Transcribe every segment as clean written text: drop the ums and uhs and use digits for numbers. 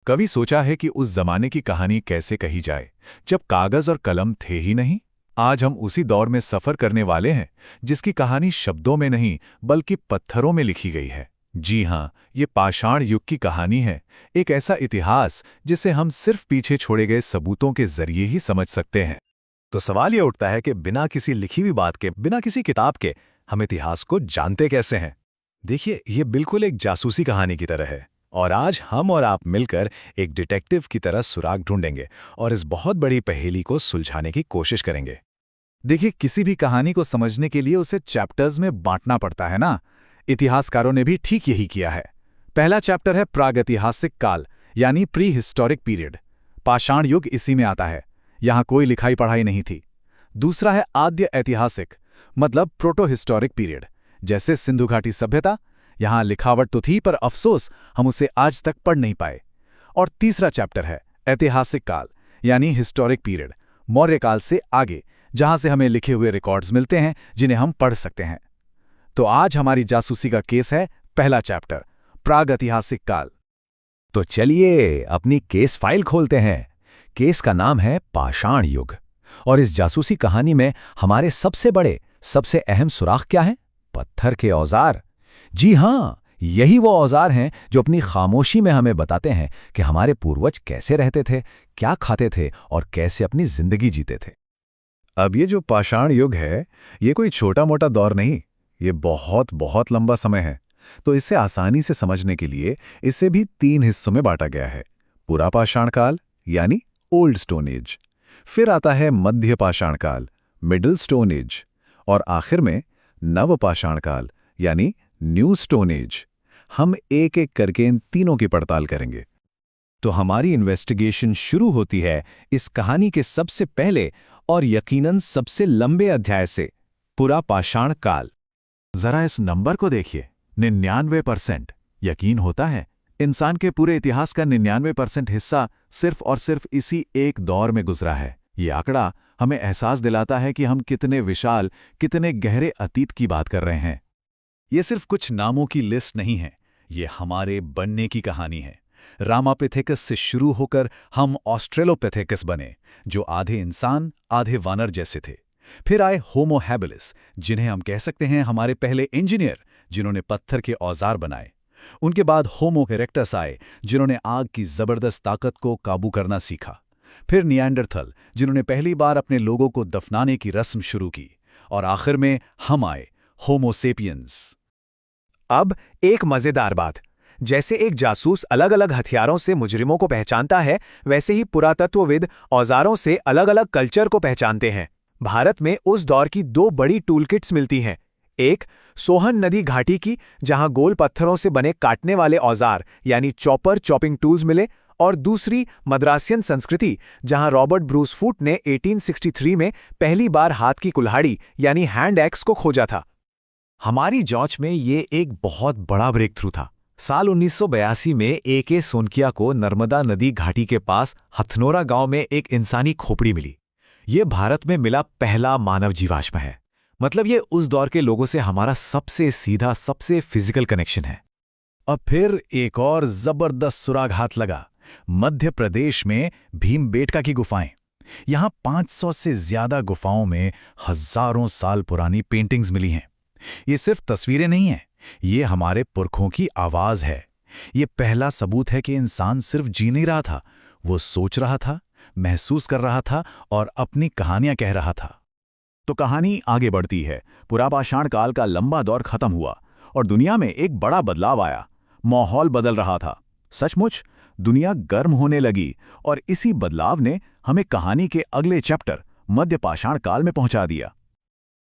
कभी सोचा है कि उस जमाने की कहानी कैसे कही जाए जब कागज और कलम थे ही नहीं। आज हम उसी दौर में सफर करने वाले हैं जिसकी कहानी शब्दों में नहीं बल्कि पत्थरों में लिखी गई है। जी हाँ, ये पाषाण युग की कहानी है, एक ऐसा इतिहास जिसे हम सिर्फ पीछे छोड़े गए सबूतों के जरिए ही समझ सकते हैं। तो सवाल ये उठता है कि बिना किसी लिखी हुई बात के, बिना किसी किताब के हम इतिहास को जानते कैसे हैं। देखिए, ये बिल्कुल एक जासूसी कहानी की तरह है और आज हम और आप मिलकर एक डिटेक्टिव की तरह सुराग ढूंढेंगे और इस बहुत बड़ी पहेली को सुलझाने की कोशिश करेंगे। देखिए, किसी भी कहानी को समझने के लिए उसे चैप्टर्स में बांटना पड़ता है ना। इतिहासकारों ने भी ठीक यही किया है। पहला चैप्टर है प्रागैतिहासिक काल, यानी प्री हिस्टोरिक पीरियड। पाषाण युग इसी में आता है। यहाँ कोई लिखाई पढ़ाई नहीं थी। दूसरा है आद्य ऐतिहासिक, मतलब प्रोटो हिस्टोरिक पीरियड, जैसे सिंधु घाटी सभ्यता। यहाँ लिखावट तो थी पर अफसोस हम उसे आज तक पढ़ नहीं पाए। और तीसरा चैप्टर है ऐतिहासिक काल, यानी हिस्टोरिक पीरियड, मौर्य काल से आगे, जहां से हमें लिखे हुए रिकॉर्ड्स मिलते हैं जिन्हें हम पढ़ सकते हैं। तो आज हमारी जासूसी का केस है पहला चैप्टर, प्रागैतिहासिक काल। तो चलिए अपनी केस फाइल खोलते हैं। केस का नाम है पाषाण युग और इस जासूसी कहानी में हमारे सबसे बड़े, सबसे अहम सुराग क्या है? पत्थर के औजार। जी हां, यही वो औजार हैं जो अपनी खामोशी में हमें बताते हैं कि हमारे पूर्वज कैसे रहते थे, क्या खाते थे और कैसे अपनी जिंदगी जीते थे। अब ये जो पाषाण युग है, ये कोई छोटा मोटा दौर नहीं, ये बहुत बहुत लंबा समय है। तो इसे आसानी से समझने के लिए इसे भी 3 हिस्सों में बांटा गया है। पुरा पाषाण काल यानी ओल्ड स्टोन एज, फिर आता है मध्य पाषाण काल, मिडिल स्टोन एज, और आखिर में नव पाषाण काल यानी न्यू स्टोन एज। हम एक एक करके इन तीनों की पड़ताल करेंगे। तो हमारी इन्वेस्टिगेशन शुरू होती है इस कहानी के सबसे पहले और यकीनन सबसे लंबे अध्याय से, पुरा पाषाण काल। जरा इस नंबर को देखिए, 99%। यकीन होता है इंसान के पूरे इतिहास का 99% हिस्सा सिर्फ और सिर्फ इसी एक दौर में गुजरा है। ये आंकड़ा हमें एहसास दिलाता है कि हम कितने विशाल, कितने गहरे अतीत की बात कर रहे हैं। ये सिर्फ कुछ नामों की लिस्ट नहीं है, ये हमारे बनने की कहानी है। रामापिथेकस से शुरू होकर हम ऑस्ट्रेलोपिथेकस बने, जो आधे इंसान आधे वानर जैसे थे। फिर आए होमो हैबिलिस, जिन्हें हम कह सकते हैं हमारे पहले इंजीनियर, जिन्होंने पत्थर के औजार बनाए। उनके बाद होमो इरेक्टस आए, जिन्होंने आग की जबरदस्त ताकत को काबू करना सीखा। फिर निएंडरथल, जिन्होंने पहली बार अपने लोगों को दफनाने की रस्म शुरू की। और आखिर में हम आए, होमो सेपियंस। अब एक मजेदार बात, जैसे एक जासूस अलग अलग हथियारों से मुजरिमों को पहचानता है, वैसे ही पुरातत्वविद औजारों से अलग अलग कल्चर को पहचानते हैं। भारत में उस दौर की 2 बड़ी टूलकिट्स मिलती हैं। एक सोहन नदी घाटी की, जहां गोल पत्थरों से बने काटने वाले औजार यानी चॉपर चॉपिंग टूल्स मिले, और दूसरी मद्रासियन संस्कृति, जहां रॉबर्ट ब्रूस फूट ने 1863 में पहली बार हाथ की कुल्हाड़ी यानी हैंड एक्स को खोजा था। हमारी जांच में ये एक बहुत बड़ा ब्रेक थ्रू था। साल 1982 में ए.के. सोनकिया को नर्मदा नदी घाटी के पास हथनोरा गांव में एक इंसानी खोपड़ी मिली। ये भारत में मिला पहला मानव जीवाश्म है। मतलब ये उस दौर के लोगों से हमारा सबसे सीधा, सबसे फिजिकल कनेक्शन है। अब फिर एक और जबरदस्त सुराग हाथ लगा, मध्य प्रदेश में भीमबेटका की गुफाएं। यहां 500 से ज्यादा गुफाओं में हजारों साल पुरानी पेंटिंग्स मिली हैं। ये सिर्फ तस्वीरें नहीं हैं, ये हमारे पुरखों की आवाज है। ये पहला सबूत है कि इंसान सिर्फ जी नहीं रहा था, वो सोच रहा था, महसूस कर रहा था और अपनी कहानियां कह रहा था। तो कहानी आगे बढ़ती है। पुरा पाषाण काल का लंबा दौर खत्म हुआ और दुनिया में एक बड़ा बदलाव आया। माहौल बदल रहा था। सचमुच दुनिया गर्म होने लगी और इसी बदलाव ने हमें कहानी के अगले चैप्टर मध्य पाषाण काल में पहुंचा दिया।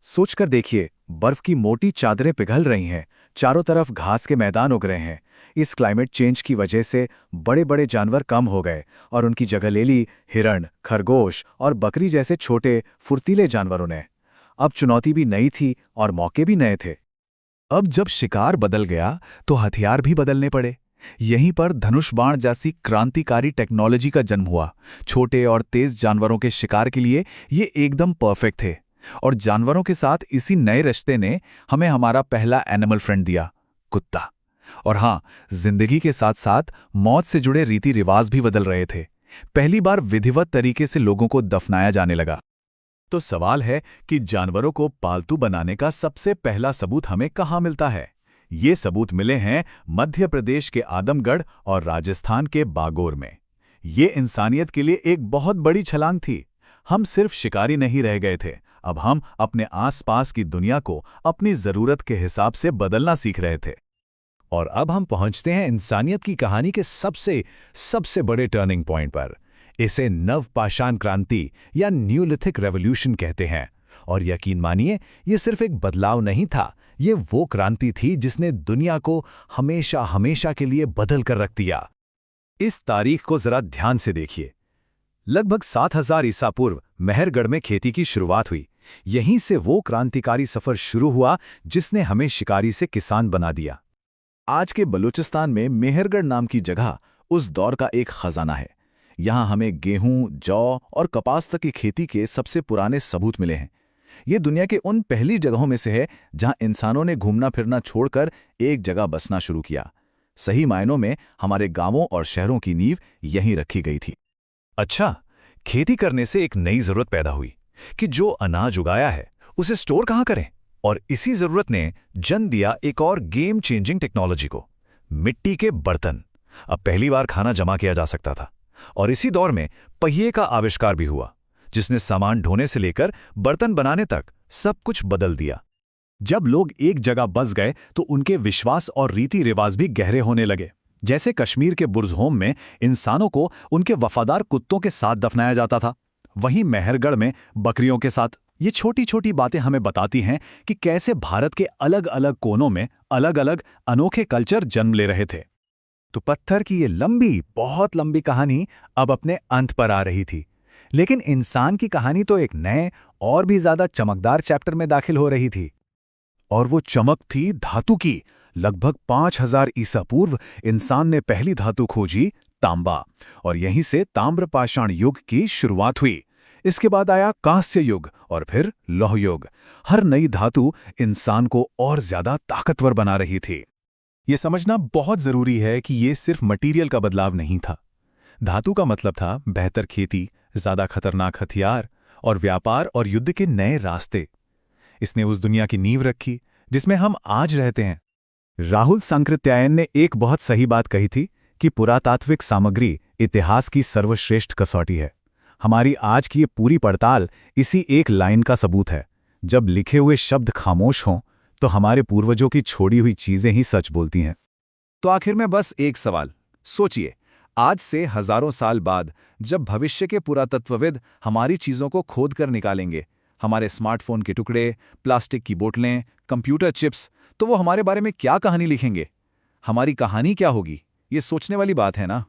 सोचकर देखिए, बर्फ की मोटी चादरें पिघल रही हैं, चारों तरफ घास के मैदान उग रहे हैं। इस क्लाइमेट चेंज की वजह से बड़े बड़े जानवर कम हो गए और उनकी जगह ले ली हिरण, खरगोश और बकरी जैसे छोटे फुर्तीले जानवरों ने। अब चुनौती भी नई थी और मौके भी नए थे। अब जब शिकार बदल गया तो हथियार भी बदलने पड़े। यहीं पर धनुष बाण जैसी क्रांतिकारी टेक्नोलॉजी का जन्म हुआ। छोटे और तेज जानवरों के शिकार के लिए ये एकदम परफेक्ट थे। और जानवरों के साथ इसी नए रिश्ते ने हमें हमारा पहला एनिमल फ्रेंड दिया, कुत्ता। और हाँ, जिंदगी के साथ साथ मौत से जुड़े रीति रिवाज भी बदल रहे थे। पहली बार विधिवत तरीके से लोगों को दफनाया जाने लगा। तो सवाल है कि जानवरों को पालतू बनाने का सबसे पहला सबूत हमें कहाँ मिलता है? ये सबूत मिले हैं मध्य प्रदेश के आदमगढ़ और राजस्थान के बागोर में। ये इंसानियत के लिए एक बहुत बड़ी छलांग थी। हम सिर्फ शिकारी नहीं रह गए थे, अब हम अपने आसपास की दुनिया को अपनी जरूरत के हिसाब से बदलना सीख रहे थे। और अब हम पहुंचते हैं इंसानियत की कहानी के सबसे बड़े टर्निंग पॉइंट पर। इसे नवपाषाण क्रांति या न्यूलिथिक रेवोल्यूशन कहते हैं। और यकीन मानिए, ये सिर्फ एक बदलाव नहीं था, ये वो क्रांति थी जिसने दुनिया को हमेशा के लिए बदल कर रख दिया। इस तारीख को जरा ध्यान से देखिए। लगभग 7000 ईसा पूर्व मेहरगढ़ में खेती की शुरुआत हुई। यहीं से वो क्रांतिकारी सफर शुरू हुआ जिसने हमें शिकारी से किसान बना दिया। आज के बलूचिस्तान में मेहरगढ़ नाम की जगह उस दौर का एक खजाना है। यहाँ हमें गेहूं, जौ और कपास तक की खेती के सबसे पुराने सबूत मिले हैं। ये दुनिया के उन पहली जगहों में से है जहाँ इंसानों ने घूमना फिरना छोड़कर एक जगह बसना शुरू किया। सही मायनों में हमारे गांवों और शहरों की नींव यहीं रखी गई थी। अच्छा, खेती करने से एक नई जरूरत पैदा हुई कि जो अनाज उगाया है उसे स्टोर कहाँ करें। और इसी जरूरत ने जन्म दिया एक और गेम चेंजिंग टेक्नोलॉजी को, मिट्टी के बर्तन। अब पहली बार खाना जमा किया जा सकता था। और इसी दौर में पहिए का आविष्कार भी हुआ, जिसने सामान ढोने से लेकर बर्तन बनाने तक सब कुछ बदल दिया। जब लोग एक जगह बस गए तो उनके विश्वास और रीति रिवाज भी गहरे होने लगे। जैसे कश्मीर के बुर्ज़होम में इंसानों को उनके वफादार कुत्तों के साथ दफनाया जाता था, वहीं मेहरगढ़ में बकरियों के साथ। ये छोटी छोटी बातें हमें बताती हैं कि कैसे भारत के अलग अलग कोनों में अलग अलग अनोखे कल्चर जन्म ले रहे थे। तो पत्थर की ये लंबी, बहुत लंबी कहानी अब अपने अंत पर आ रही थी। लेकिन इंसान की कहानी तो एक नए और भी ज्यादा चमकदार चैप्टर में दाखिल हो रही थी। और वो चमक थी धातु की। लगभग 5000 ईसा पूर्व इंसान ने पहली धातु खोजी, तांबा, और यहीं से ताम्रपाषाण युग की शुरुआत हुई। इसके बाद आया कांस्य युग और फिर लौह युग। हर नई धातु इंसान को और ज्यादा ताकतवर बना रही थी। ये समझना बहुत जरूरी है कि ये सिर्फ मटीरियल का बदलाव नहीं था। धातु का मतलब था बेहतर खेती, ज्यादा खतरनाक हथियार और व्यापार और युद्ध के नए रास्ते। इसने उस दुनिया की नींव रखी जिसमें हम आज रहते हैं। राहुल सांकृत्यायन ने एक बहुत सही बात कही थी कि पुरातात्विक सामग्री इतिहास की सर्वश्रेष्ठ कसौटी है। हमारी आज की ये पूरी पड़ताल इसी एक लाइन का सबूत है। जब लिखे हुए शब्द खामोश हों तो हमारे पूर्वजों की छोड़ी हुई चीजें ही सच बोलती हैं। तो आखिर में बस एक सवाल सोचिए, आज से हजारों साल बाद जब भविष्य के पुरातत्वविद हमारी चीजों को खोद कर निकालेंगे, हमारे स्मार्टफोन के टुकड़े, प्लास्टिक की बोतलें, कंप्यूटर चिप्स, तो वो हमारे बारे में क्या कहानी लिखेंगे? हमारी कहानी क्या होगी? ये सोचने वाली बात है ना।